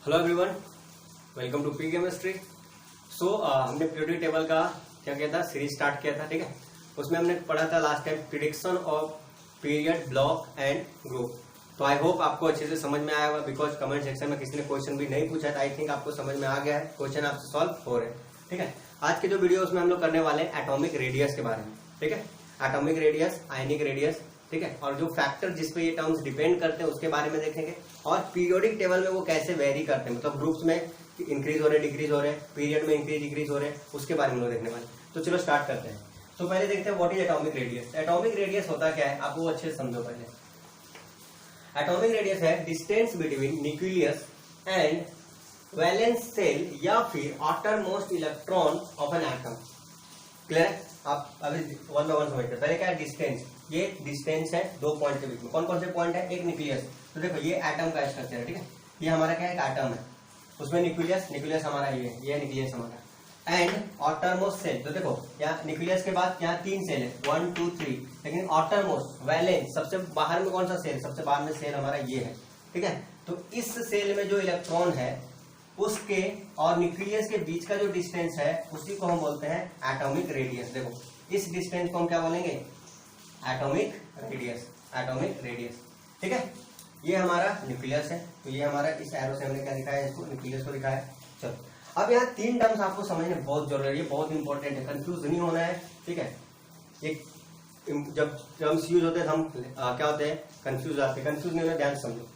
Hello everyone, welcome to P chemistry. हमने periodic table का क्या किया था, सीरीज स्टार्ट किया था। ठीक है, उसमें हमने पढ़ा था last time prediction of period, block and group. तो आई होप आपको अच्छे से समझ में आया होगा, बिकॉज कमेंट सेक्शन में किसी ने क्वेश्चन भी नहीं पूछा था। आई थिंक आपको समझ में आ गया है, क्वेश्चन आपसे सॉल्व हो रहे हैं। ठीक है, आज के जो वीडियो उसमें हम लोग करने वाले हैं एटॉमिक रेडियस के बारे में। ठीक है, एटॉमिक रेडियस, आयनिक रेडियस, ठीक है, और जो फैक्टर जिसपे ये टर्म्स डिपेंड करते हैं उसके बारे में देखेंगे, और पीरियोडिक टेबल में वो कैसे वेरी करते हैं, मतलब ग्रुप्स में इंक्रीज हो रहे, डिक्रीज हो रहे, पीरियड में इंक्रीज डिक्रीज हो रहे, उसके बारे में लोग देखने वाले। तो चलो स्टार्ट करते हैं। तो पहले देखते हैं what is atomic radius. Atomic radius होता क्या है, आप वो अच्छे से समझो। पहले एटॉमिक रेडियस है distance between nucleus and valence shell या फिर outer most electron of an atom. Clear है? आप अभी वन बाय वन समझते हैं। पहले क्या है, डिस्टेंस। ये डिस्टेंस है दो पॉइंट के बीच में। कौन कौन से पॉइंट है? एक न्यूक्लियस। तो देखो ये एटम का स्ट्रक्चर है। ठीक है, ये हमारा क्या है, एक एटम है, उसमें न्यूक्लियस हमारा ये न्यूक्लियस हमारा एंड आउटर मोस्ट सेल। तो देखो यहाँ न्यूक्लियस के बाद यहाँ तीन सेल है, 1 2 3, लेकिन आउटर मोस्ट वैलेंस सबसे बाहर में कौन सा सेल, सबसे बाहर में सेल हमारा ये है। ठीक है, तो इस सेल में जो इलेक्ट्रॉन है उसके और न्यूक्लियस के बीच का जो डिस्टेंस है उसी को हम बोलते हैं एटॉमिक रेडियस। देखो इस डिस्टेंस को हम क्या बोलेंगे, एटॉमिक रेडियस। एटॉमिक रेडियस, ठीक है, ये हमारा न्यूक्लियस है। तो ये हमारा इस एरो से हमने क्या दिखाया है, इसको न्यूक्लियस को दिखाया है। चलो अब यहाँ तीन टर्म्स आपको समझने बहुत जरूरी है, ये बहुत इंपॉर्टेंट है, कंफ्यूज नहीं होना है। ठीक है, एक जब टर्म्स यूज होते हैं हम क्या होते हैं, कंफ्यूज आते हैं। कंफ्यूज नहीं होना, ध्यान समझो।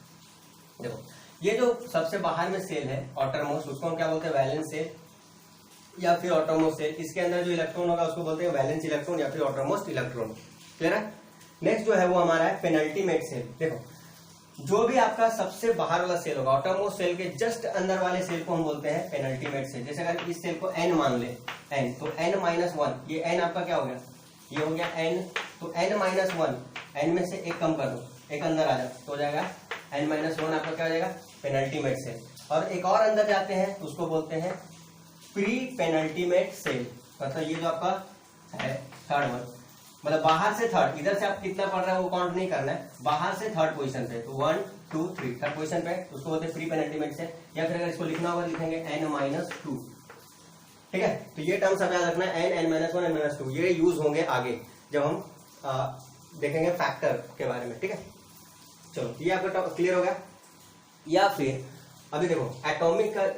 देखो ये जो सबसे बाहर में सेल है आउटर मोस्ट, उसको हम क्या बोलते हैं, वैलेंस सेल या फिर आउटर मोस्ट सेल। इसके अंदर जो इलेक्ट्रॉन होगा उसको बोलते हैं वैलेंस इलेक्ट्रॉन या फिर आउटर मोस्ट इलेक्ट्रॉन। क्लियर है? नेक्स्ट जो है वो हमारा है पेनल्टीमेट सेल। देखो जो भी आपका सबसे बाहर वाला सेल होगा, आउटर मोस्ट सेल के जस्ट अंदर वाले सेल को हम बोलते हैं पेनल्टीमेट सेल। जैसे अगर इस सेल को n मान ले, n, तो n-1, ये n आपका क्या हो गया, ये हो गया n, तो n-1, n में से एक कम कर दो, एक अंदर आ जाए तो हो जाएगा n-1 आपका क्या हो जाएगा, पेनल्टीमेट सेल। और एक और अंदर जाते हैं तो उसको बोलते हैं प्री पेनल्टीमेट सेल। मतलब ये जो आपका है थर्ड वन, मतलब बाहर से थर्ड, इधर से आप कितना पढ़ रहे हैं वो काउंट नहीं करना है, बाहर से थर्ड पोजीशन पे, तो 1 2 3 थर्ड पोजीशन पे, उसको बोलते हैं प्री पेनल्टीमेट सेल। या फिर अगर इसको लिखना होगा लिखेंगे n-2। ठीक है, तो ये टर्म्स आप याद रखना है, n-1 n-2, ये यूज होंगे आगे जब हम देखेंगे फैक्टर के बारे में। ठीक है, चलो ये आपका क्लियर हो गया। या फिर अभी देखो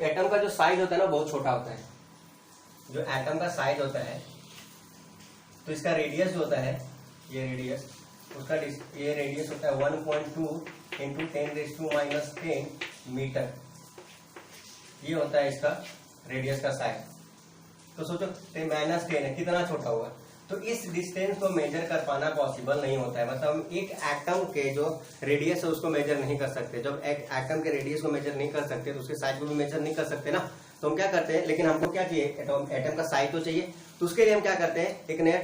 एटम का जो साइज होता है ना बहुत छोटा होता है। जो एटम का साइज होता है तो इसका रेडियस जो होता है, ये रेडियस उसका, ये रेडियस होता है 1.2 इंटू 10⁻10 मीटर। ये होता है इसका रेडियस का साइज। तो सोचो -10 है, कितना छोटा होगा। तो इस डिस्टेंस को मेजर कर पाना पॉसिबल नहीं होता है। मतलब हम एक एटम के जो रेडियस है उसको मेजर नहीं कर सकते। जब एक एटम के रेडियस को मेजर नहीं कर सकते तो उसके साइज को भी मेजर नहीं कर सकते ना। तो हम क्या करते हैं, लेकिन हमको क्या चाहिए, एटम का साइज तो चाहिए। तो उसके लिए हम क्या करते हैं, एक नए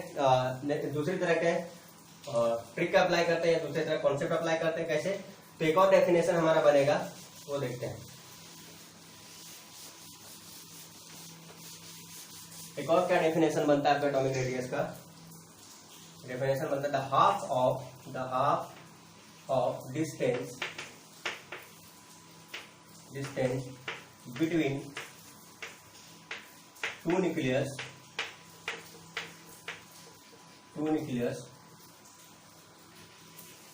दूसरी तरह के ट्रिक अप्लाई करते हैं, दूसरी तरह कॉन्सेप्ट अप्लाई करते हैं। कैसे? तो एक और डेफिनेशन हमारा बनेगा, वो देखते हैं। एक और क्या डेफिनेशन बनता है आपका एटॉमिक रेडियस का? डेफिनेशन बनता है the half of distance between to nucleus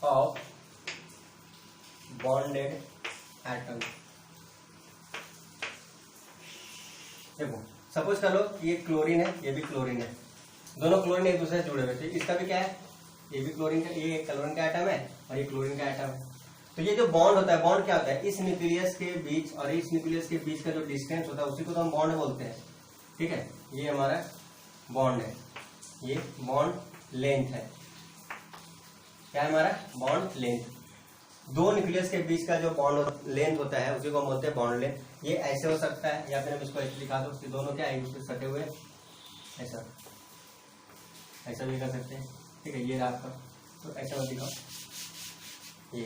of bonded atom. देखो सपोज कर लो ये क्लोरीन है, ये भी क्लोरीन है, दोनों क्लोरीन एक दूसरे से जुड़े हुए थे। इसका भी क्या है, ये भी क्लोरीन का, ये क्लोरीन का एटम है और ये क्लोरीन का एटम है। तो ये जो बॉन्ड होता है, बॉन्ड क्या होता है, इस न्यूक्लियस के बीच और इस न्यूक्लियस के बीच का जो डिस्टेंस होता है उसी को तो हम बॉन्ड बोलते हैं। ठीक है, ये हमारा बॉन्ड है, ये बॉन्ड लेंथ है। क्या है हमारा, बॉन्ड लेंथ। दो न्यूक्लियस के बीच का जो बॉन्ड लेंथ होता है उसी को हम बोलते हैं बॉन्ड लेंथ। ये ऐसे हो सकता है या फिर हम इसको ऐसे दिखा दो कि दोनों क्या एक दूसरे सटे हुए, ऐसा भी कर सकते हैं। ठीक है, ये रहा आपका, तो ऐसा मत दिखाओ ये।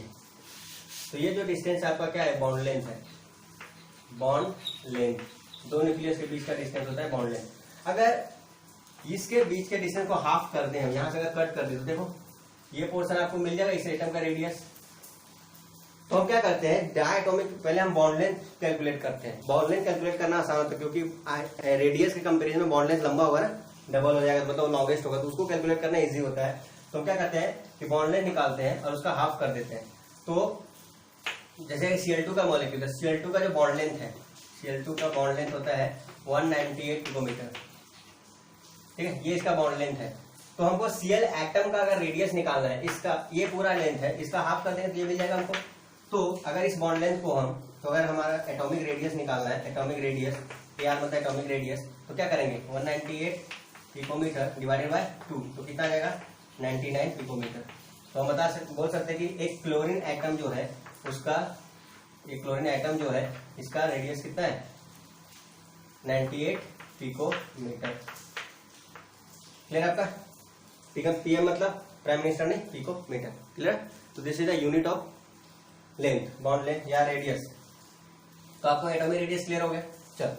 तो ये जो डिस्टेंस आपका क्या है, बॉन्ड लेंथ है। बॉन्ड लेंथ, दो न्यूक्लियस के बीच का डिस्टेंस होता है बॉन्ड लेंथ। अगर इसके बीच के डिस्टेंस को हाफ कर दें हम, यहाँ से अगर कट कर दें तो देखो ये पोर्शन आपको मिल जाएगा इस एटम का रेडियस। तो हम क्या करते हैं, डायटोमिक पहले हम बॉन्ड लेंथ कैलकुलेट करते हैं। बॉन्ड लेंथ कैलकुलेट करना आसान होता है क्योंकि रेडियस के कंपेरिजन में बॉन्ड लेंथ लंबा होगा ना, डबल हो जाएगा, मतलब लॉन्गेस्ट होगा, तो उसको कैलकुलेट करना इजी होता है। तो हम क्या करते हैं कि बॉन्ड लेंथ निकालते हैं और उसका हाफ कर देते हैं। तो जैसे Cl2 का मॉलिक्यूल है, Cl2 का जो बॉन्ड लेंथ है, Cl2 का बॉन्ड लेंथ होता है 198 पिकोमीटर, ठीक है, ये इसका बॉन्ड लेंथ है। तो हमको Cl एटम का अगर रेडियस निकालना है, इसका ये पूरा लेंथ है, इसका हाफ कर देंगे तो ये मिल जाएगा हमको। तो अगर इस बॉन्ड लेंथ को हम, तो अगर हमारा एटॉमिक रेडियस निकालना है, एटॉमिक रेडियस यार मतलब एटॉमिक रेडियस, तो क्या करेंगे 198 पिकोमीटर डिवाइडेड बाय 2, तो कितना आ जाएगा 99 पिकोमीटर। तो हम बोल सकते हैं कि एक क्लोरीन एटम जो है उसका, एक क्लोरीन एटम जो है इसका रेडियस कितना है 98 पिकोमीटर। क्लियर आपका? पीएम मतलब प्राइम मिनिस्टर नहीं, पिकोमीटर। क्लियर? तो this is the unit of length, bond length या रेडियस। तो आपको एटॉमिक रेडियस क्लियर हो गया। चल,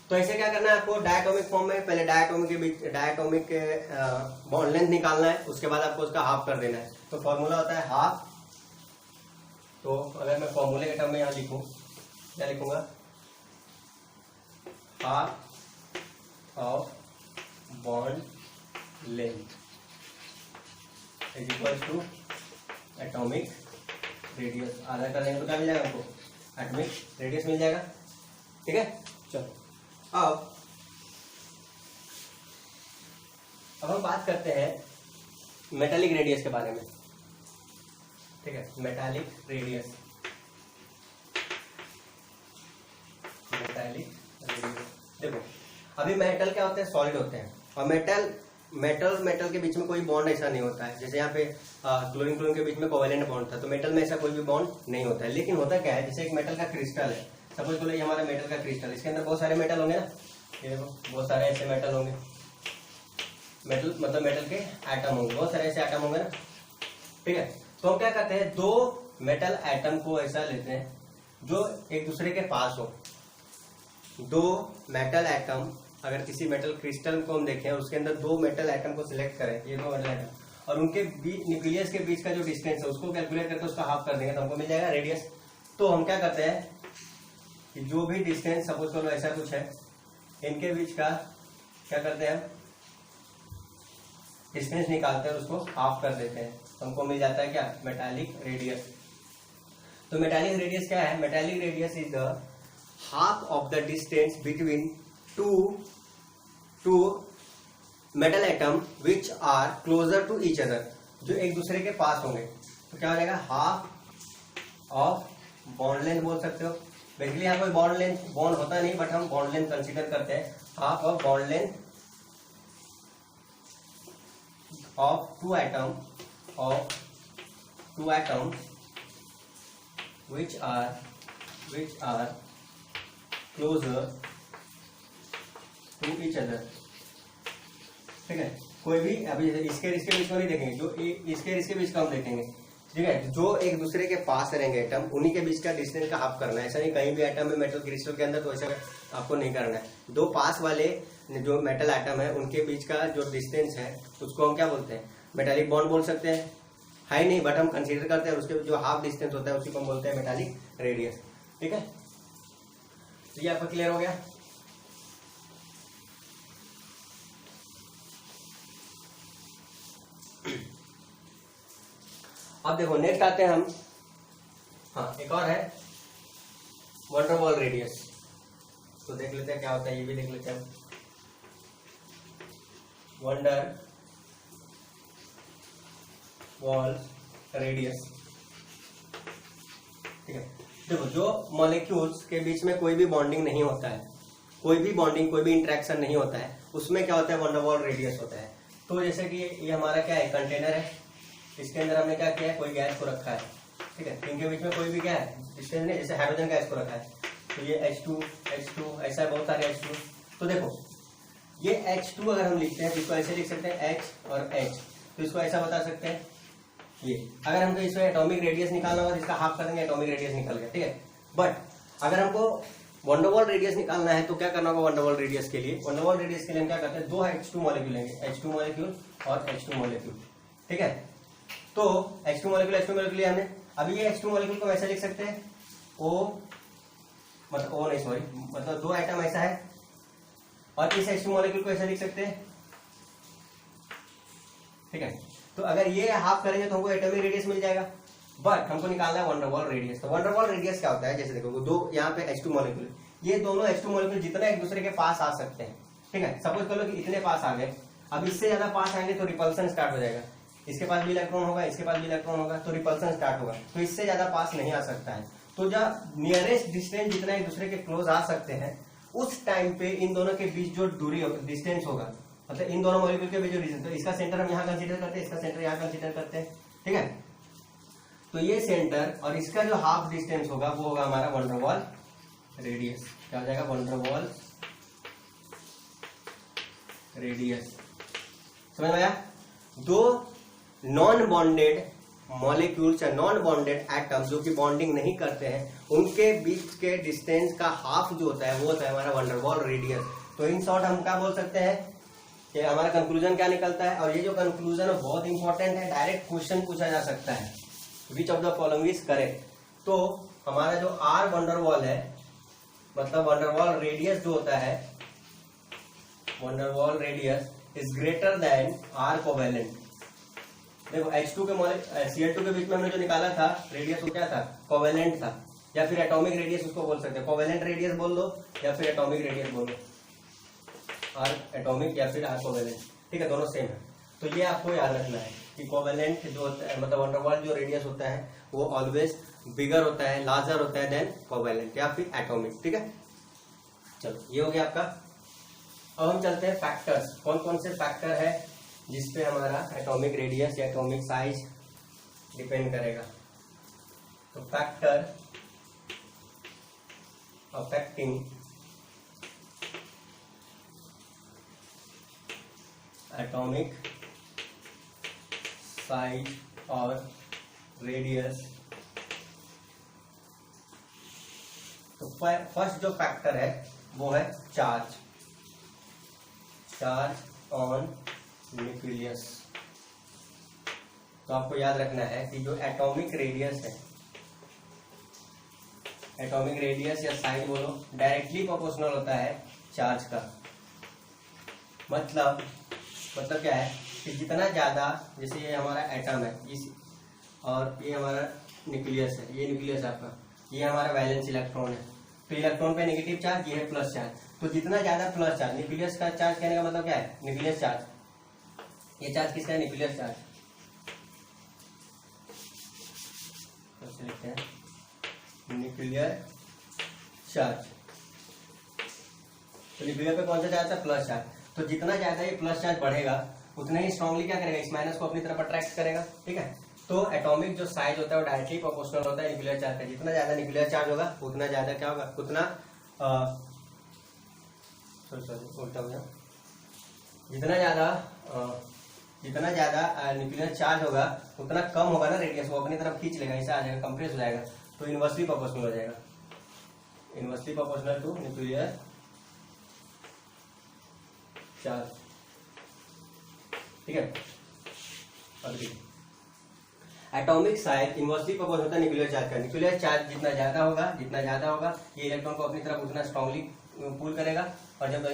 तो ऐसे क्या करना है आपको, डायटोमिक फॉर्म में पहले डायटोमिक के बीच डायटोमिक बॉन्ड लेंथ निकालना है, उसके बाद आपको उसका हाफ कर देना है। तो फॉर्मूला होता है हाफ। तो अगर मैं फॉर्मूले के टर्म में यहां लिखूं, क्या लिखूंगा, half of bond length is equal to atomic radius. आधा कर देंगे तो क्या मिल जाएगा आपको, एटॉमिक रेडियस मिल जाएगा। ठीक है, चलो अब हम बात करते हैं मेटालिक रेडियस के बारे में। ठीक है, मेटालिक रेडियस, मेटालिक रेडियस। देखो अभी मेटल क्या होते हैं, सॉलिड होते हैं, और मेटल के बीच में कोई बॉन्ड ऐसा नहीं होता है। जैसे यहाँ पे क्लोरीन क्लोरीन के बीच में कोवेलेंट बॉन्ड था, तो मेटल में ऐसा कोई भी बॉन्ड नहीं होता है। लेकिन होता क्या है, जैसे एक मेटल का क्रिस्टल है, सपोज बोले ये हमारा मेटल का क्रिस्टल, इसके अंदर बहुत सारे मेटल होंगे ना, ये देखो बहुत सारे ऐसे मेटल होंगे, मेटल मतलब मेटल के एटम होंगे, बहुत सारे ऐसे एटम होंगे ना। ठीक है, तो हम क्या करते हैं, दो मेटल एटम को ऐसा लेते हैं जो एक दूसरे के पास हो। दो मेटल एटम, अगर किसी मेटल क्रिस्टल को हम देखें, उसके अंदर दो मेटल एटम को सिलेक्ट करें, ये दो मेटल एटम, और उनके न्यूक्लियस के बीच का जो डिस्टेंस है उसको कैलकुलेट करके उसका हाफ कर देंगे तो हमको मिल जाएगा रेडियस। तो हम क्या करते हैं कि जो भी डिस्टेंस, सपोज करो ऐसा कुछ है, इनके बीच का क्या करते हैं, डिस्टेंस निकालते हैं, उसको हाफ कर देते हैं, तो हमको मिल जाता है क्या, मेटालिक रेडियस। तो मेटालिक रेडियस क्या है, metallic radius is the half of the distance between two metal atom which are closer to each other, जो एक दूसरे के पास होंगे। तो क्या हो जाएगा, हाफ ऑफ बॉन्ड लेंथ बोल सकते हो। बेसिकली यहाँ कोई बॉन्ड होता नहीं, बट हम बॉन्ड लेंथ कंसीडर करते हैं। Half of bond length of two atom which are closer to each other। ठीक है, कोई भी अभी इसके बीच को नहीं देखेंगे, जो इसके बीच का हम देखेंगे। ठीक है, जो एक दूसरे के पास रहेंगे एटम, उन्हीं के बीच का डिस्टेंस का हाफ करना है। ऐसा नहीं कहीं भी एटम में मेटल क्रिस्टल के अंदर, तो ऐसा आपको नहीं करना है। दो पास वाले जो मेटल एटम है उनके बीच का जो डिस्टेंस है उसको हम क्या बोलते हैं, मेटालिक बॉन्ड बोल सकते हैं। है नहीं, बट हम कंसीडर करते हैं, उसके जो हाफ डिस्टेंस होता है उसी को हम बोलते हैं मेटालिक रेडियस। ठीक है, तो ये आपका क्लियर हो गया। अब देखो नेक्स्ट आते हैं हम, हाँ एक और है वंडर वॉल रेडियस। तो देख लेते हैं क्या होता है, ये भी देख लेते हैं। Wonder wall radius. ठीक है, देखो जो मॉलिक्यूल्स के बीच में कोई भी बॉन्डिंग नहीं होता है, कोई भी इंटरेक्शन नहीं होता है, उसमें क्या होता है, वंडर वॉल रेडियस होता है। तो जैसे कि ये हमारा क्या है, कंटेनर है, इसके अंदर हमने क्या किया है, कोई गैस को रखा है। ठीक है, इनके बीच में कोई भी क्या है डिस्टेंस नहीं, जैसे हाइड्रोजन गैस को रखा है, तो ये H2 ऐसा बहुत सारे H2। तो देखो ये H2 अगर हम लिखते हैं तो इसको ऐसे लिख सकते हैं H और H, तो इसको ऐसा बता सकते हैं ये। अगर हमको इसमें एटॉमिक रेडियस निकालना होगा, इसका हाफ करेंगे, एटॉमिक रेडियस निकल गया। ठीक है, बट अगर हमको वंडरवॉल रेडियस निकालना है तो क्या करना होगा, वंडरवॉल रेडियस के लिए हम क्या करते हैं, दो H2 मॉलिक्यूल लेंगे, H2 मॉलिक्यूल और H2 मॉलिक्यूल। ठीक है, तो H2 मॉलिक्यूल लिया हमने। अभी ये H2 मॉलिक्यूल को वैसे लिख सकते हैं मतलब 2 आइटम ऐसा है, और इस H2 मॉलिक्यूल को ऐसा लिख सकते हैं, ठीक है। तो अगर ये हाफ करेंगे तो हमको एटॉमिक रेडियस मिल जाएगा, बट हमको निकालना है वंडरवॉल रेडियस। तो वंडरवॉल रेडियस क्या होता है, जैसे देखो दो यहाँ पे H2 मॉलिक्यूल, ये दोनों H2 मॉलिक्यूल जितना एक दूसरे के पास आ सकते हैं, ठीक है। सपोज कर लो कि इतने पास आ गए, अब इससे ज्यादा पास आएंगे तो रिपल्सन स्टार्ट हो जाएगा, इसके पास भी इलेक्ट्रॉन होगा, इसके पास भी इलेक्ट्रॉन होगा, तो रिपल्सन स्टार्ट होगा, तो इससे ज्यादा पास नहीं आ सकता है। तो जब नियरेस्ट डिस्टेंस जितना एक दूसरे के क्लोज आ सकते हैं, उस टाइम पे इन दोनों के बीच जो दूरी डिस्टेंस होगा, मतलब इन दोनों मॉलिक्यूल के बीच जो डिस्टेंस, तो इसका सेंटर हम यहाँ कंसीडर करते हैं, इसका सेंटर यहाँ कंसीडर करते हैं, ठीक है। तो ये सेंटर और इसका जो हाफ डिस्टेंस होगा वो होगा हमारा वंडरवॉल रेडियस। क्या हो जाएगा, वंडरवॉल रेडियस। समझ में आया। दो नॉन बॉन्डेड मॉलिक्यूल्स या नॉन बॉन्डेड एटम्स जो कि बॉन्डिंग नहीं करते हैं, उनके बीच के डिस्टेंस का हाफ जो होता है वो होता है हमारा वंडरवॉल रेडियस। तो इन शॉर्ट हम क्या बोल सकते हैं कि हमारा कंक्लूजन क्या निकलता है, और ये जो कंक्लूजन है बहुत इंपॉर्टेंट है, डायरेक्ट क्वेश्चन पूछा जा सकता है, which of the following is correct. तो हमारा जो आर वंडरवॉल है, मतलब वंडरवॉल रेडियस जो होता है, van der Waals radius is greater than R covalent. देखो H2 के Cl2 के बीच में हमने जो निकाला था रेडियस वो क्या था, कोवेलेंट था, या फिर एटॉमिक रेडियस उसको बोल सकते हैं, कोवेलेंट रेडियस बोल दो या फिर एटॉमिक रेडियस बोल दो, आर एटॉमिक या फिर आर कोवेलेंट, ठीक है, दोनों सेम है। तो ये आपको याद रखना है कि कोवेलेंट जो होता है, मतलब वंडरवॉल जो रेडियस होता है वो ऑलवेज बिगर होता है, लार्जर होता है देन कोवेलेंट या फिर एटॉमिक, ठीक है। चलो ये हो गया आपका। अब हम चलते हैं फैक्टर्स, कौन कौन से फैक्टर है जिसपे हमारा एटॉमिक रेडियस या एटॉमिक साइज डिपेंड करेगा। तो फैक्टर अफेक्टिंग एटॉमिक साइज और रेडियस। तो फर्स्ट जो फैक्टर है वो है चार्ज, चार्ज ऑन न्यूक्लियस। तो आपको याद रखना है कि जो एटॉमिक रेडियस है, एटॉमिक रेडियस या साइज बोलो, डायरेक्टली प्रोपोर्शनल होता है चार्ज का। मतलब क्या है कि जितना ज्यादा, जैसे ये हमारा एटम है इस, और ये हमारा न्यूक्लियस है, ये न्यूक्लियस आपका, ये हमारा वैलेंस इलेक्ट्रॉन है, तो इलेक्ट्रॉन पे नेगेटिव चार्ज, ये है प्लस चार्ज। तो जितना ज्यादा प्लस चार्ज, न्यूक्लियस का चार्ज कहने का मतलब क्या है, न्यूक्लियस चार्ज, ये चार्ज किसका है, न्यूक्लियस चार्ज। तो लिखते हैं न्यूक्लियर चार्ज। तो न्यूक्लियर पे कौन सा चार्ज है, प्लस चार्ज। तो जितना ज्यादा ये प्लस चार्ज बढ़ेगा उतना ही स्ट्रांगली क्या करेगा, इस माइनस को अपनी तरफ अट्रैक्ट करेगा, ठीक है। तो एटॉमिक जो साइज होता है वो डायरेक्टली प्रोपोर्शनल होता है न्यूक्लियर चार्ज का। जितना ज्यादा न्यूक्लियर चार्ज होगा उतना ज्यादा क्या होगा, उतना उल्टा हो गया, जितना ज्यादा न्यूक्लियर चार्ज होगा उतना कम होगा ना रेडियस, वो अपनी तरफ खींच लेगा, ऐसा आ जाएगा, कंप्रेस हो जाएगा, तो इनवर्सली प्रोपोर्शनल हो जाएगा, inversely proportional to nuclear charge, ठीक है। एटॉमिक साइज इनवर्सली प्रोपोर्शनल होता है न्यूक्लियर चार्ज का। न्यूक्लियर चार्ज जितना ज्यादा होगा ये इलेक्ट्रॉन को अपनी तरफ उतना स्ट्रांगली पुल करेगा, और जब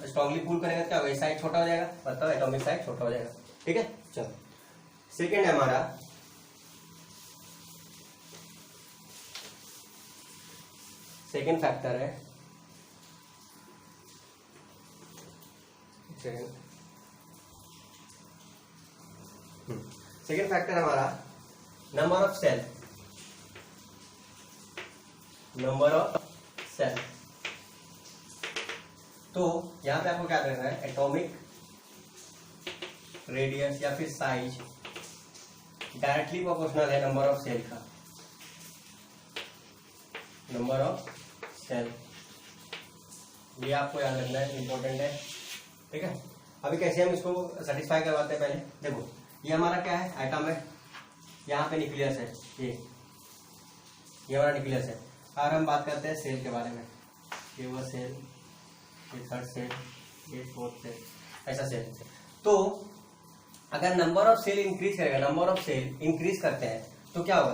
स्ट्रांगली पुल करेगा क्या होगा, साइज छोटा हो जाएगा, मतलब एटॉमिक साइज छोटा हो जाएगा, ठीक है। चलो सेकेंड है हमारा सेकेंड फैक्टर है, सेकेंड फैक्टर हमारा number of shell, number of shell. तो यहां पे आपको क्या करना है, एटॉमिक रेडियस या फिर साइज डायरेक्टली प्रोपोर्शनल है नंबर ऑफ सेल का, नंबर ऑफ सेल, ये आपको याद रखना है, इंपॉर्टेंट है, ठीक है। अभी कैसे हम इसको सेटिस्फाई करवाते हैं, पहले देखो ये हमारा क्या है, एटम है, यहाँ पे न्यूक्लियस है, ये हमारा न्यूक्लियस है। और हम बात करते हैं सेल के बारे में, ये वो सेल, ये थर्ड सेल, ये फोर्थ सेल, ऐसा सेल। तो अगर नंबर ऑफ सेल इंक्रीज करेगा, नंबर ऑफ सेल इंक्रीज करते हैं तो क्या होगा,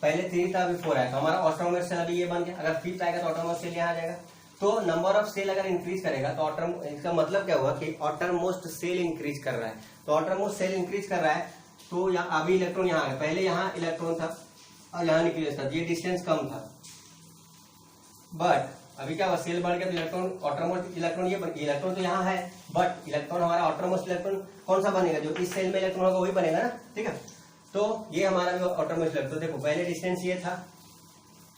पहले 3 था अभी 4 आया, तो हमारा ऑटोनोमस सेल अभी ये बन गया। अगर 5th आएगा तो ऑटोनोमस सेल यहाँ आ जाएगा। तो नंबर ऑफ सेल अगर इंक्रीज करेगा तो इसका मतलब क्या हुआ कि ऑटरमोस्ट सेल इंक्रीज कर रहा है। तो ऑटरमोस्ट सेल इंक्रीज कर रहा है तो यहाँ अभी इलेक्ट्रॉन यहाँ आ गया, पहले यहाँ इलेक्ट्रॉन था और यहाँ न्यूक्लियस था, ये डिस्टेंस कम था, बट अभी क्या हुआ, सेल बढ़ गया तो इलेक्ट्रॉन ऑटरमोस्ट इलेक्ट्रॉन ये इलेक्ट्रॉन तो यहाँ है, बट इलेक्ट्रॉन हमारा ऑटरमोस्ट इलेक्ट्रॉन कौन सा बनेगा, जो इस सेल में इलेक्ट्रॉन होगा वही बनेगा ना, ठीक है। तो ये हमारा जो ऑटोनोमस इलेक्ट्रॉन, देखो पहले डिस्टेंस ये था,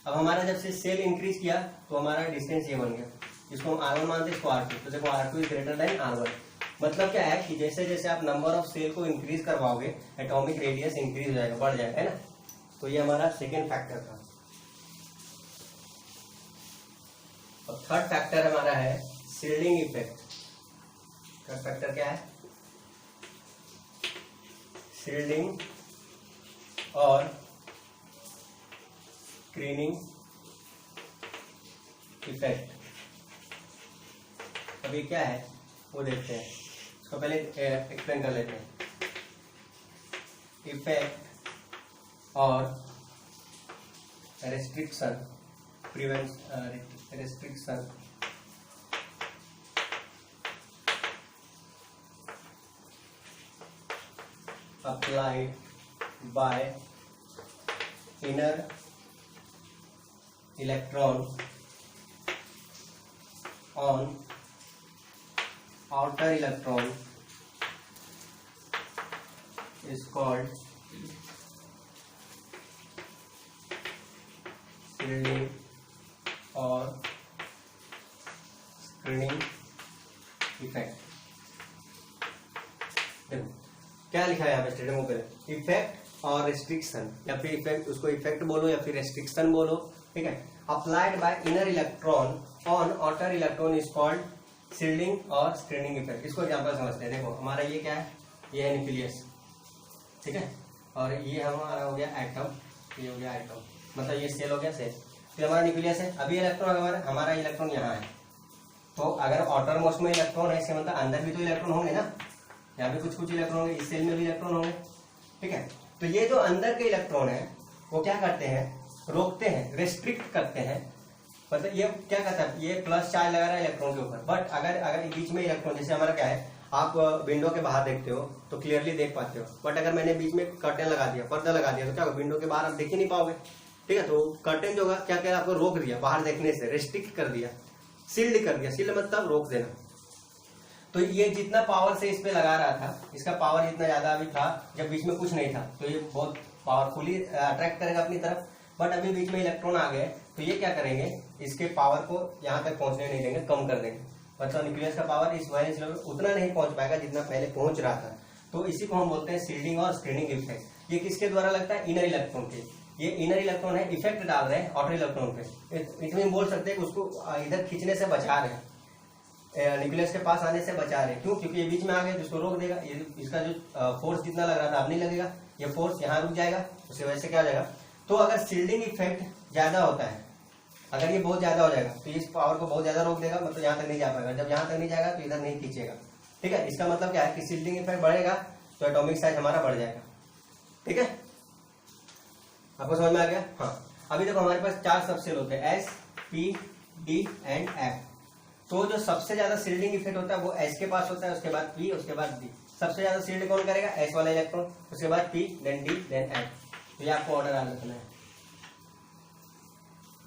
अब हमारा जब से सेल इंक्रीज किया तो हमारा डिस्टेंस ये बन गया, इसको हम R1 मानते हैं, इसको R2। तो देखो R2 is greater then R1। मतलब क्या है कि जैसे जैसे आप नंबर ऑफ सेल को इंक्रीज करवाओगे एटॉमिक रेडियस इंक्रीज हो जाएगा, बढ़ जाएगा, है ना। तो ये हमारा सेकेंड फैक्टर था। और थर्ड फैक्टर हमारा है शील्डिंग इफेक्ट। थर्ड फैक्टर क्या है, शील्डिंग और स्क्रीनिंग इफेक्ट। अभी क्या है वो देखते हैं, इसको पहले एक्सप्लेन कर लेते हैं। इफेक्ट और restriction, restriction applied by inner electron on outer electron is called shielding or screening effect। देखो क्या लिखा है यहाँ पे स्टेडियम पे, इफेक्ट और रेस्ट्रिक्शन, या फिर इफेक्ट उसको इफेक्ट बोलो या फिर रेस्ट्रिक्शन बोलो, ठीक है। Applied by inner electron on outer electron is called shielding और स्क्रीनिंग इफेक्ट। इसको एग्जांपल समझते हैं। देखो हमारा ये क्या है, ये है न्यूक्लियस, ठीक है, और ये हमारा हो गया एटम, ये हो गया एटम, मतलब ये सेल हो गया सेल, तो हमारा न्यूक्लियस है। अभी इलेक्ट्रॉन हमारा इलेक्ट्रॉन यहाँ है, तो अगर आउटर मोस्ट में इलेक्ट्रॉन है इसका मतलब अंदर भी तो इलेक्ट्रॉन होंगे ना, यहाँ भी कुछ कुछ इलेक्ट्रॉन होंगे, इस सेल में भी इलेक्ट्रॉन होंगे, ठीक है। तो ये जो अंदर के इलेक्ट्रॉन है वो क्या करते हैं, रोकते हैं, रेस्ट्रिक्ट करते हैं, मतलब ये क्या करता है, ये प्लस चार्ज लगा रहा है इलेक्ट्रॉन के ऊपर, बट अगर बीच में इलेक्ट्रॉन, जैसे हमारा क्या है, आप विंडो के बाहर देखते हो तो क्लियरली देख पाते हो, बट अगर मैंने बीच में कर्टन लगा दिया, पर्दा लगा दिया, तो क्या होगा, विंडो के बाहर आप देख ही नहीं पाओगे, ठीक है। तो कर्टन जो होगा क्या क्या आपको रोक दिया बाहर देखने से, रेस्ट्रिक्ट कर दिया, सील्ड कर दिया, सील्ड मतलब रोक देना। तो ये जितना पावर से इस पे लगा रहा था, इसका पावर जितना ज्यादा अभी था, जब बीच में कुछ नहीं था तो ये बहुत पावरफुली अट्रैक्ट करेगा अपनी तरफ, बट अभी बीच में इलेक्ट्रॉन आ गए तो ये क्या करेंगे, इसके पावर को यहाँ तक पहुंचने नहीं देंगे, कम कर देंगे, मतलब न्यूक्लियस का पावर इस वैलेंस लेवल उतना नहीं पहुंच पाएगा जितना पहले पहुंच रहा था। तो इसी को हम बोलते हैं शील्डिंग और स्क्रीनिंग इफेक्ट। ये किसके द्वारा लगता है, इनर इलेक्ट्रॉन के। ये इनर इलेक्ट्रॉन है, इफेक्ट डाल रहे हैं आउटर इलेक्ट्रॉन पे, इसमें बोल सकते हैं कि उसको इधर खींचने से बचा रहे हैं, न्यूक्लियस के पास आने से बचा रहे हैं। क्यों, क्योंकि ये बीच में आ गया तो इसको रोक देगा, ये इसका जो फोर्स जितना लग रहा था अब नहीं लगेगा, ये फोर्स यहाँ रुक जाएगा, उसकी वजह से क्या हो जाएगा। तो अगर शील्डिंग इफेक्ट ज्यादा होता है, अगर ये बहुत ज्यादा हो जाएगा तो इस पावर को बहुत ज्यादा रोक देगा, मतलब यहाँ तक नहीं जा पाएगा, जब यहाँ तक नहीं जाएगा तो इधर नहीं खींचेगा, ठीक है। इसका मतलब क्या है कि शील्डिंग इफेक्ट बढ़ेगा तो एटॉमिक साइज हमारा बढ़ जाएगा, ठीक है। आपको समझ में आ गया। हाँ, अभी देखो हमारे पास 4 सबसेल होते हैं, S, P, D and F. तो जो सबसे ज्यादा शील्डिंग इफेक्ट होता है वो एस के पास होता है, उसके बाद पी, उसके बाद डी। सबसे ज्यादा शील्ड कौन करेगा, एस वाला इलेक्ट्रॉन, उसके बाद P, then D, then F. तो ये आपको ऑर्डर याद रखना है,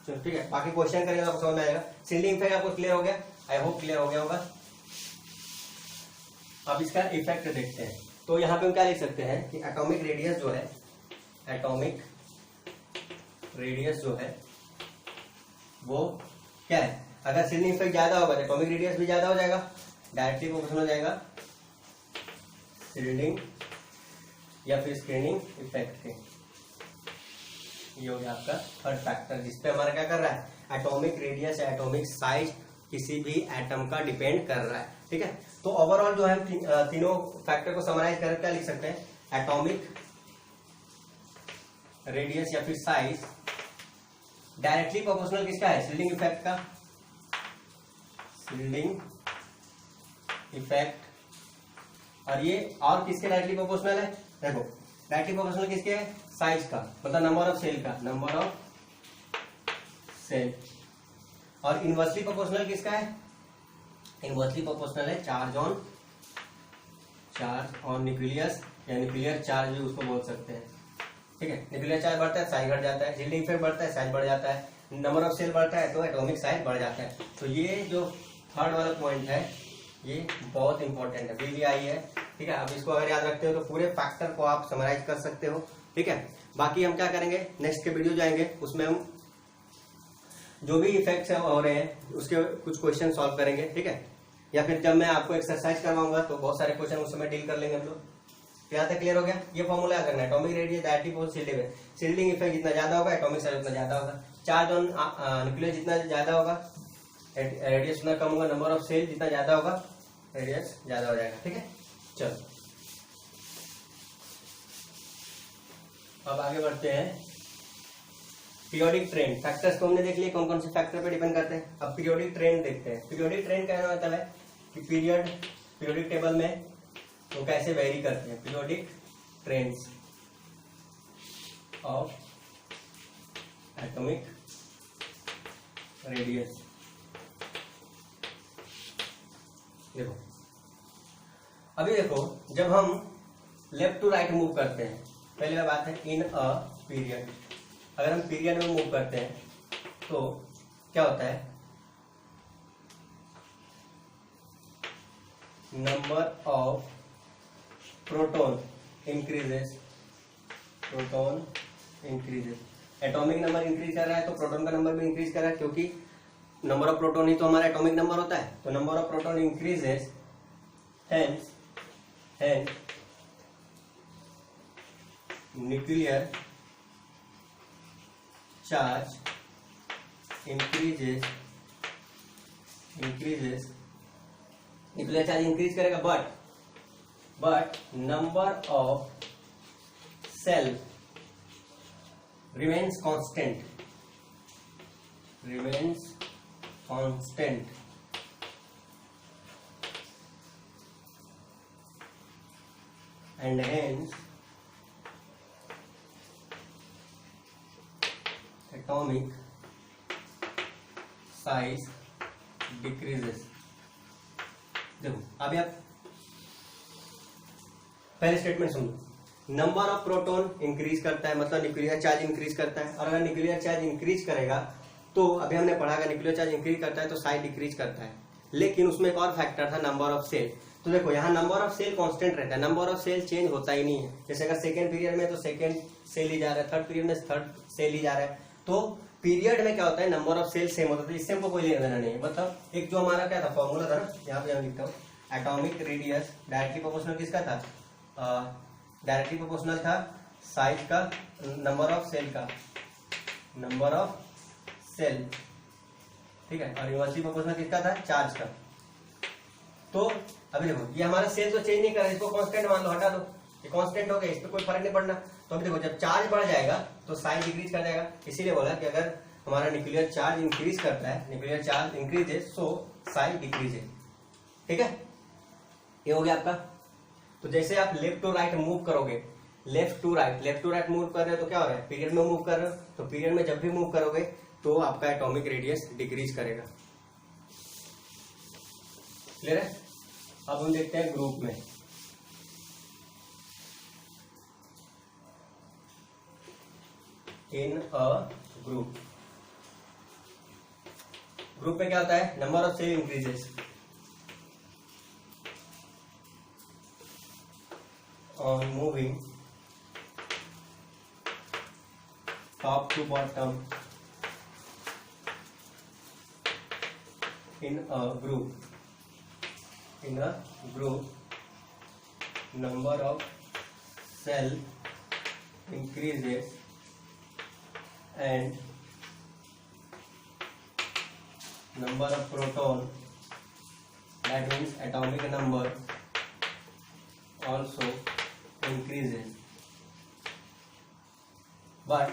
चलो ठीक है। बाकी क्वेश्चन करेंगे तो आपको समझ में आएगा। शील्डिंग इफेक्ट आपको क्लियर हो गया, आई होप क्लियर हो गया होगा। अब इसका इफेक्ट देखते हैं। तो यहाँ पे हम क्या लिख सकते हैं कि एटॉमिक रेडियस जो है, एटॉमिक रेडियस जो है वो क्या है, अगर शील्डिंग इफेक्ट ज्यादा होगा तो एटॉमिक रेडियस भी ज्यादा हो जाएगा, डायरेक्टली प्रोपोर्शनल हो जाएगा शील्डिंग या फिर स्क्रीनिंग इफेक्ट के। ये हो गया आपका थर्ड फैक्टर, जिसपे हमारा क्या कर रहा है, एटॉमिक रेडियस या एटॉमिक साइज किसी भी एटम का डिपेंड कर रहा है, ठीक है। तो ओवरऑल जो है तीनों फैक्टर को समराइज करके क्या लिख सकते हैं, एटॉमिक रेडियस या फिर साइज डायरेक्टली प्रोपोर्शनल किसका है, शील्डिंग इफेक्ट का। शील्डिंग इफेक्ट और ये और किसके डायरेक्टली प्रोपोर्शनल है, देखो डायरेक्टली प्रोपोर्शनल किसके है, साइज का, मतलब नंबर ऑफ सेल का, नंबर ऑफ सेल। और इनवर्सली प्रोपोर्शनल किसका है, इनवर्सली प्रोपोर्शनल है चार्ज ऑन न्यूक्लियस, या न्यूक्लियर चार्ज भी उसको बोल सकते हैं, ठीक है। न्यूक्लियर चार्ज बढ़ता है साइज घट जाता है, यील्डिंग इफेक्ट बढ़ता है साइज बढ़ जाता है, नंबर ऑफ सेल बढ़ता है तो एटॉमिक साइज बढ़ जाता है। तो ये जो थर्ड वाला पॉइंट है ये बहुत इंपॉर्टेंट है, VVI है, ठीक है। अब इसको अगर याद रखते हो तो पूरे फैक्टर को आप समराइज कर सकते हो, ठीक है। बाकी हम क्या करेंगे, नेक्स्ट के वीडियो जाएंगे उसमें हम जो भी इफेक्ट्स हो रहे हैं उसके कुछ क्वेश्चन सॉल्व करेंगे, ठीक है। या फिर जब मैं आपको एक्सरसाइज करवाऊंगा तो बहुत सारे क्वेश्चन उस समय डील कर लेंगे हम लोग। यहाँ तक क्लियर हो गया, ये फॉर्मूला करना है, एटॉमिक रेडियस डायरेक्टली पॉजिटिव है, शील्डिंग इफेक्ट जितना ज्यादा होगा एटॉमिक साइज उतना ज्यादा होगा, चार्ज ऑन न्यूक्लियस जितना ज्यादा होगा रेडियस उतना कम होगा, नंबर ऑफ सेल जितना ज्यादा होगा रेडियस ज्यादा हो जाएगा, ठीक है। चलो अब आगे बढ़ते हैं, पीरियोडिक ट्रेंड। फैक्टर्स को हमने देख लिए कौन कौन से फैक्टर पे डिपेंड करते हैं, अब पीरियोडिक ट्रेंड देखते हैं। पीरियोडिक ट्रेंड का मतलब है कि पीरियोडिक टेबल में वो कैसे वेरी करते हैं, periodic trends of atomic radius. देखो अभी देखो जब हम लेफ्ट टू राइट मूव करते हैं, पहले बात है इन अ पीरियड, अगर हम पीरियड में मूव करते हैं तो क्या होता है, number of proton increases, proton increases, atomic number increase कर रहा है तो प्रोटॉन का नंबर भी इंक्रीज कर रहा है, क्योंकि नंबर ऑफ प्रोटॉन ही तो हमारा एटॉमिक नंबर होता है, तो number of proton increases, hence nuclear charge increases, nuclear charge increase करेगा, but number of shell remains constant and hence atomic size decreases। देखो अभी आप पहले स्टेटमेंट सुनो, नंबर ऑफ प्रोटॉन इंक्रीज करता है मतलब न्यूक्लियर चार्ज इंक्रीज करता है, और अगर न्यूक्लियर चार्ज इंक्रीज करेगा तो अभी हमने पढ़ा कि न्यूक्लियर चार्ज इंक्रीज करता है तो साइज डिक्रीज करता है, लेकिन उसमें एक और फैक्टर था नंबर ऑफ सेल। तो देखो यहाँ नंबर ऑफ सेल कांस्टेंट रहता है, नंबर ऑफ सेल चेंज होता ही नहीं है, जैसे अगर सेकंड पीरियड में तो सेकंड सेल ही जा रहा है, थर्ड पीरियड में थर्ड सेल ही जा रहा है, तो पीरियड में क्या होता है नंबर ऑफ सेल सेम होता है, तो इससे हमको कोई लेना देना नहीं है। मतलब एक जो हमारा क्या था फॉर्मूला था ना, यहाँ पे लिखता हूँ, एटॉमिक रेडियस डायरेक्टली प्रोपोर्शनल किसका था, डायरेक्टली प्रोपोर्शनल था साइज का, नंबर ऑफ सेल का, नंबर ऑफ सेल, ठीक है, और इनवर्सली प्रोपोर्शनल किसका था, चार्ज का। तो अभी देखो ये हमारा सेल तो चेंज नहीं कर रहा है, इसको कांस्टेंट मान लो, हटा दो, ये कांस्टेंट हो गया, इस पर कोई फर्क नहीं पड़ना। तो अभी देखो जब चार्ज बढ़ जाएगा तो साइज डिक्रीज कर जाएगा, इसीलिए बोला कि अगर हमारा न्यूक्लियर चार्ज इंक्रीज करता है, nuclear charge increases so size decreases, ठीक है, ये हो गया आपका। तो जैसे आप लेफ्ट टू राइट मूव करोगे, लेफ्ट टू राइट मूव कर रहे हो तो क्या हो रहा है, पीरियड में मूव कर रहे हो, तो पीरियड में जब भी मूव करोगे तो आपका एटॉमिक रेडियस डिक्रीज करेगा, क्लियर है। अब हम देखते हैं ग्रुप में, इन अ ग्रुप में क्या होता है, number of shell increases on moving top to bottom in a group, number of cell increases and number of proton, that means atomic number, also increases, but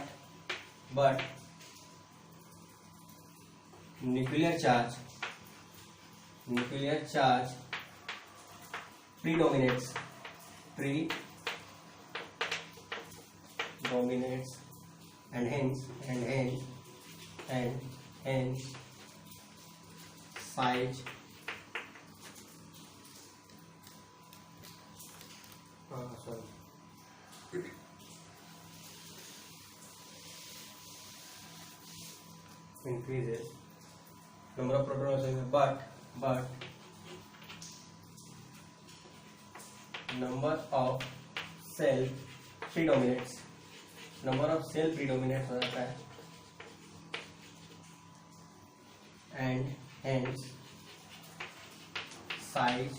nuclear charge predominates and hence size increases, number of protons, but number of cell predominates, number of cell predominates हो जाता है and hence size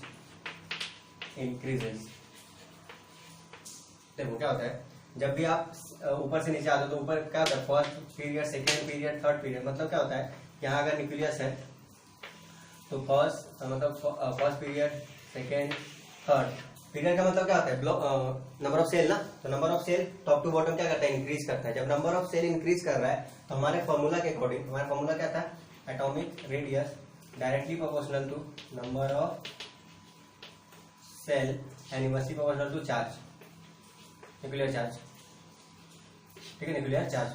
increases। देखो क्या होता है, जब भी आप ऊपर से नीचे आते हो तो ऊपर क्या होता है, first period, second period, third period, मतलब क्या होता है, यहाँ अगर न्यूक्लियस है तो फर्स्ट मतलब first period, second, third period का मतलब क्या होता है, नंबर ऑफ सेल ना, तो number of shell top to bottom क्या करता है, इंक्रीज करता है। जब नंबर ऑफ सेल इंक्रीज कर रहा है तो हमारे फॉर्मूला के अकॉर्डिंग, हमारा फॉर्मूला क्या था, atomic radius directly proportional to number of shell and inversely proportional to charge, nuclear charge, ठीक है, न्यूक्लियर चार्ज।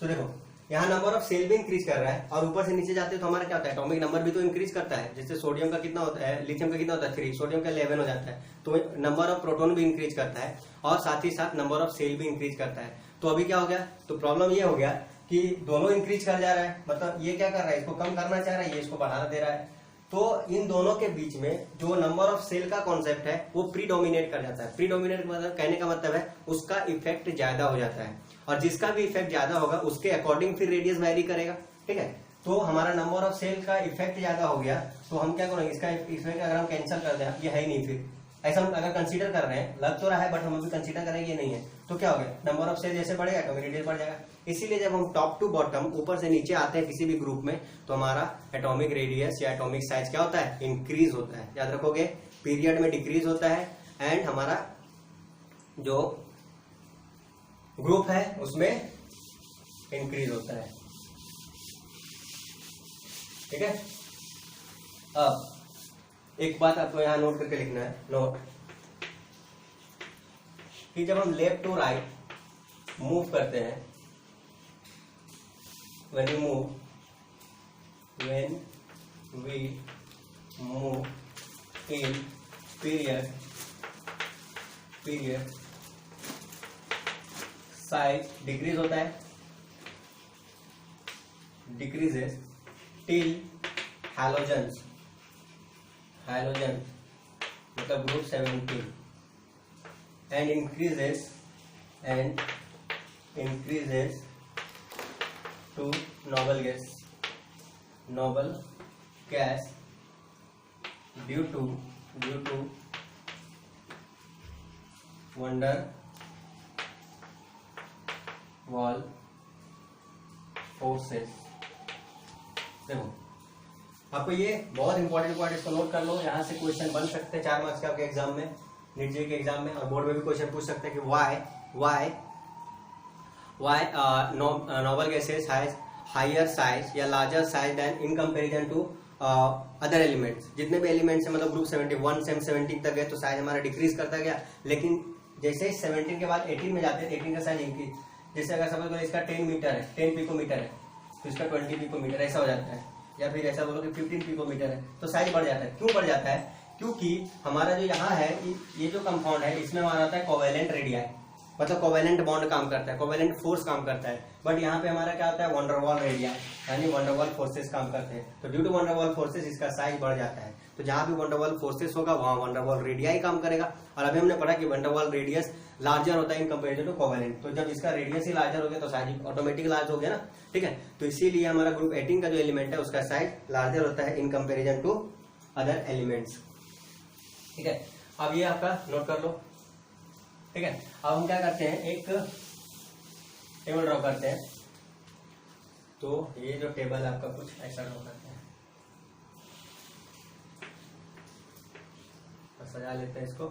तो देखो यहाँ नंबर ऑफ सेल भी इंक्रीज कर रहा है और ऊपर से नीचे जाते हैं तो हमारा क्या होता है, एटॉमिक नंबर भी तो इंक्रीज करता है। जैसे सोडियम का कितना होता है, लिथियम का कितना होता है 3, सोडियम का 11 हो जाता है, तो नंबर ऑफ प्रोटॉन भी इंक्रीज करता है और साथ ही साथ नंबर ऑफ सेल भी इंक्रीज करता है। तो अभी क्या हो गया, तो प्रॉब्लम ये हो गया कि दोनों इंक्रीज कर जा रहा है, मतलब ये क्या कर रहा है, इसको कम करना चाह रहा है, ये इसको बढ़ाना दे रहा है। तो इन दोनों के बीच में जो नंबर ऑफ सेल का कॉन्सेप्ट है वो प्रीडोमिनेट कर जाता है। प्रीडोमिनेट मतलब कहने का मतलब है उसका इफेक्ट ज्यादा हो जाता है और जिसका भी इफेक्ट ज्यादा होगा उसके अकॉर्डिंग फिर रेडियस वैरी करेगा, ठीक है। तो हमारा नंबर ऑफ सेल का इफेक्ट ज्यादा हो गया तो हम क्या करेंगे, इसका इफेक्ट अगर हम कैंसिल कर दें, ये है ही नहीं, फिर ऐसा हम अगर कंसीडर कर रहे हैं, लग तो रहा है बट हम अभी कंसीडर करेंगे ये नहीं है, तो क्या हो गया, नंबर ऑफ सेल जैसे बढ़ेगा एटॉमिक रेडियस बढ़ जाएगा। इसीलिए जब हम टॉप टू बॉटम ऊपर से नीचे आते हैं किसी भी ग्रुप में तो हमारा एटॉमिक रेडियस या एटॉमिक साइज क्या होता है, इंक्रीज होता है। याद रखोगे, पीरियड में डिक्रीज होता है एंड हमारा जो ग्रुप है उसमें इंक्रीज होता है, ठीक है। अब एक बात आपको यहां नोट करके लिखना है, नोट कि जब हम लेफ्ट टू राइट मूव करते हैं, when we move in period size decrease होता है, डिक्रीजेस टिल हैलोजन मतलब group 17 and increases to noble gas due to van der Waals forces। देखो आपको ये बहुत इंपॉर्टेंट पॉइंट, इसको नोट कर लो, यहाँ से क्वेश्चन बन सकते हैं 4 मार्क्स के आपके एग्जाम में, नीट जेईई के एग्जाम में, और बोर्ड में भी क्वेश्चन पूछ सकते हैं कि why noble gases has higher size या larger size than in comparison to other elements। जितने भी एलिमेंट्स हैं मतलब ग्रुप 71 से 17 तक है तो साइज हमारा डिक्रीज करता गया, लेकिन जैसे 17 के बाद 18 में जाते हैं 18 का साइज इंक्रीज, जैसे अगर सपोज करो इसका 10 मीटर है, 10 पिकोमीटर है तो इसका 20 पिकोमीटर ऐसा हो जाता है, या फिर ऐसा बोलो कि 15 पिकोमीटर है तो साइज बढ़ जाता है। क्यों बढ़ जाता है, क्योंकि हमारा जो यहाँ है ये जो कंपाउंड है इसमें हमारा आता है कोवेलेंट रेडियाई, मतलब कोवेलेंट बॉन्ड काम करता है, कोवेलेंट फोर्स काम करता है, बट यहाँ पे हमारा क्या होता है, वंडर वॉल रेडियाई यानी वंडर वॉल फोर्सेस काम करते हैं। तो due to van der Waals forces इसका साइज बढ़ जाता है। तो जहां भी वंडर वॉल फोर्सेस होगा वहां वंडर वॉल रेडियाई काम करेगा। और अभी हमने पढ़ा कि वंडर वॉल रेडियस लार्जर होता है इन कंपेरिजन टू कोवेलेंट, तो जब इसका रेडियस ही लार्जर हो गया तो साइज ऑटोमेटिक लार्ज हो गया ना, ठीक है। तो इसीलिए हमारा ग्रुप 18 का जो एलिमेंट है उसका साइज लार्जर होता है in comparison to other elements, ठीक है। अब ये आपका नोट कर लो, ठीक है। अब हम क्या करते हैं, एक टेबल ड्रॉ करते हैं। तो ये जो टेबल है आपका कुछ ऐसा ड्रॉ करते हैं, तो सजा लेते हैं इसको।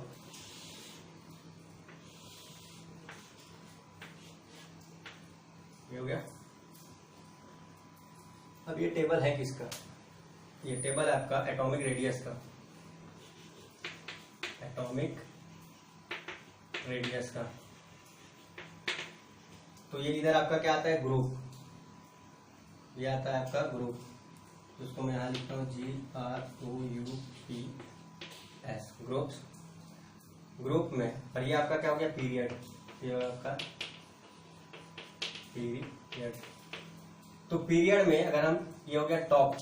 ये हो गया। अब ये टेबल है किसका, ये टेबल है आपका एटॉमिक रेडियस का, एटॉमिक रेडियस का। तो ये इधर आपका क्या आता है, ग्रुप, ये आता है आपका ग्रुप, जिसको मैं यहाँ लिखता हूँ GROUPS, ग्रुप्स। ग्रुप में, और ये आपका क्या हो गया, पीरियड, ये आपका पीरियड। तो पीरियड में अगर हम, ये हो गया टॉप,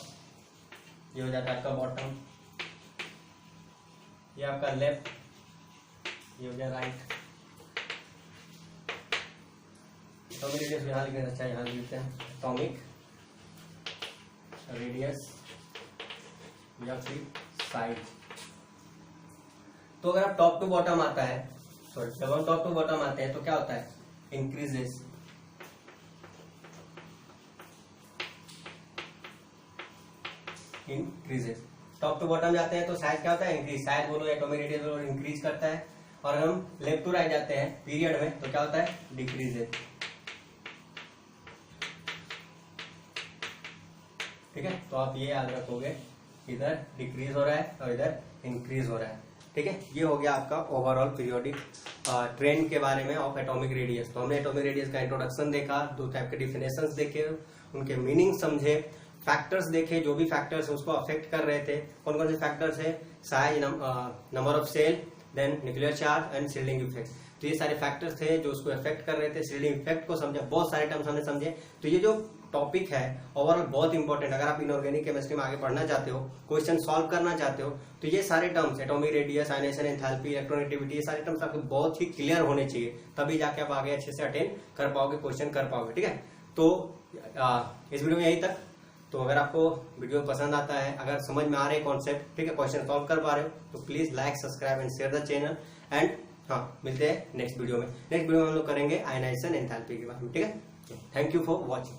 ये हो जाता है आपका बॉटम, ये आपका लेफ्ट, ये हो गया राइट। एटॉमिक रेडियस यहाँ लिखना, अच्छा यहाँ लिखते हैं एटॉमिक रेडियस या फिर साइज। तो अगर आप टॉप टू बॉटम आता है, सॉरी जब हम टॉप टू बॉटम आते हैं तो क्या होता है, increases, increases. Top to bottom जाते हैं तो साइज क्या होता है, इंक्रीज, साइज बोलो एटॉमिक रेडियस बोलो, इंक्रीज करता है। और हम लेफ्ट टू राइट जाते हैं पीरियड में तो क्या होता है, डिक्रीजेस। ठीक है, तो आप ये याद रखोगे, इधर डिक्रीज हो रहा है और इधर इंक्रीज हो रहा है। ठीक है, ये हो गया आपका ओवरऑल पीरियोडिक ट्रेंड के बारे में ऑफ एटॉमिक रेडियस। तो हमने एटॉमिक रेडियस का इंट्रोडक्शन देखा, दो टाइप के डिफिनेशंस देखे, उनके मीनिंग समझे, फैक्टर्स देखे, जो भी फैक्टर्स उसको अफेक्ट कर रहे थे। कौन कौन से फैक्टर्स है, size, number of shell, then nuclear charge and shielding effect. तो ये सारे फैक्टर्स थे जो उसको इफेक्ट कर रहे थे। शील्डिंग इफेक्ट को समझा, बहुत सारे टर्म्स हमने समझे। तो ये जो टॉपिक है ओवरऑल बहुत इंपॉर्टेंट, अगर आप इनऑर्गेनिक केमिस्ट्री में आगे बढ़ना चाहते हो, क्वेश्चन सॉल्व करना चाहते हो, तो ये सारे terms, atomic radius, ionization, enthalpy, electronegativity, ये सारे टर्म्स आपको बहुत ही क्लियर होने चाहिए, तभी जाके आप आगे अच्छे से अटेंड कर पाओगे, क्वेश्चन कर पाओगे। ठीक है, तो इस वीडियो में यही तक। तो अगर आपको वीडियो पसंद आता है, अगर समझ में आ रहे कॉन्सेप्ट, ठीक है, क्वेश्चन सॉल्व कर पा रहे हो, तो please like, subscribe and share the channel. And हाँ, मिलते हैं नेक्स्ट वीडियो में। नेक्स्ट वीडियो में हम लोग करेंगे आयनाइजेशन, एंथैल्पी के बारे में। ठीक है, थैंक यू फॉर वॉचिंग।